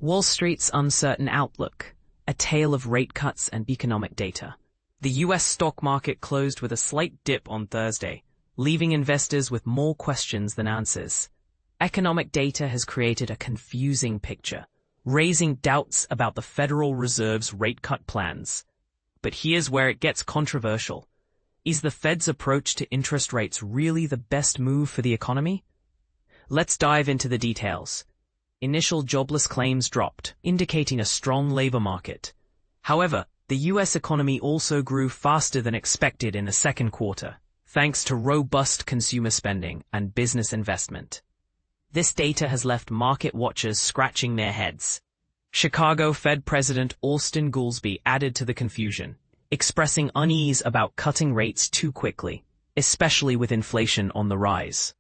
Wall Street's uncertain outlook, a tale of rate cuts and economic data. The U.S. stock market closed with a slight dip on Thursday, leaving investors with more questions than answers. Economic data has created a confusing picture, raising doubts about the Federal Reserve's rate cut plans. But here's where it gets controversial. Is the Fed's approach to interest rates really the best move for the economy? Let's dive into the details. Initial jobless claims dropped, indicating a strong labor market. However, the U.S. economy also grew faster than expected in the second quarter, thanks to robust consumer spending and business investment. This data has left market watchers scratching their heads. Chicago Fed President Austin Goolsbee added to the confusion, expressing unease about cutting rates too quickly, especially with inflation on the rise.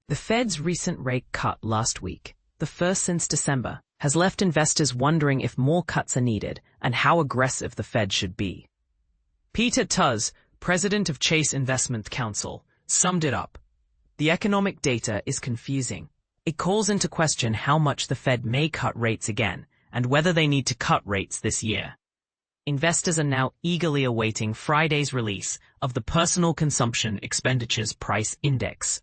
The Fed's recent rate cut last week, the first since December, has left investors wondering if more cuts are needed and how aggressive the Fed should be. Peter Tuzz, president of Chase Investment Counsel, summed it up. The economic data is confusing. It calls into question how much the Fed may cut rates again and whether they need to cut rates this year. Investors are now eagerly awaiting Friday's release of the Personal Consumption Expenditures Price Index,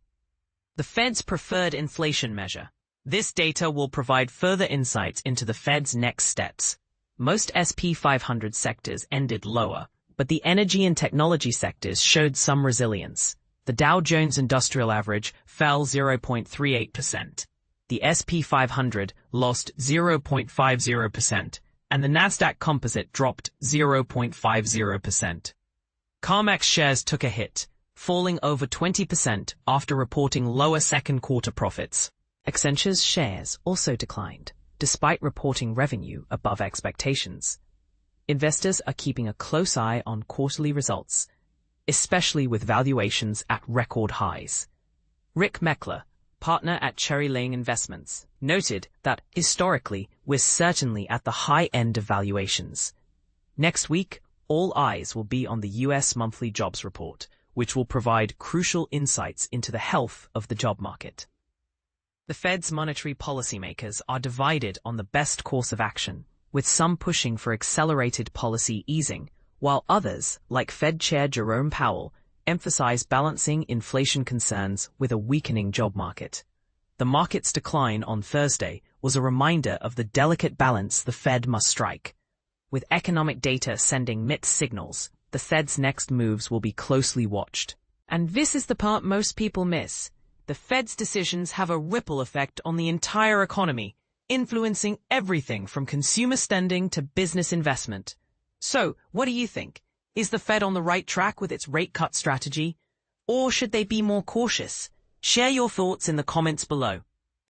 the Fed's preferred inflation measure. This data will provide further insights into the Fed's next steps. Most S&P 500 sectors ended lower, but the energy and technology sectors showed some resilience. The Dow Jones Industrial Average fell 0.38%. The S&P 500 lost 0.50%, and the Nasdaq Composite dropped 0.50%. CarMax shares took a hit, falling over 20% after reporting lower second quarter profits. Accenture's shares also declined, despite reporting revenue above expectations. Investors are keeping a close eye on quarterly results, especially with valuations at record highs. Rick Meckler, partner at Cherry Lane Investments, noted that, historically, we're certainly at the high end of valuations. Next week, all eyes will be on the U.S. monthly jobs report, which will provide crucial insights into the health of the job market. The Fed's monetary policymakers are divided on the best course of action, with some pushing for accelerated policy easing, while others, like Fed Chair Jerome Powell, emphasize balancing inflation concerns with a weakening job market. The market's decline on Thursday was a reminder of the delicate balance the Fed must strike. With economic data sending mixed signals, the Fed's next moves will be closely watched. And this is the part most people miss. The Fed's decisions have a ripple effect on the entire economy, influencing everything from consumer spending to business investment. So, what do you think? Is the Fed on the right track with its rate cut strategy? Or should they be more cautious? Share your thoughts in the comments below.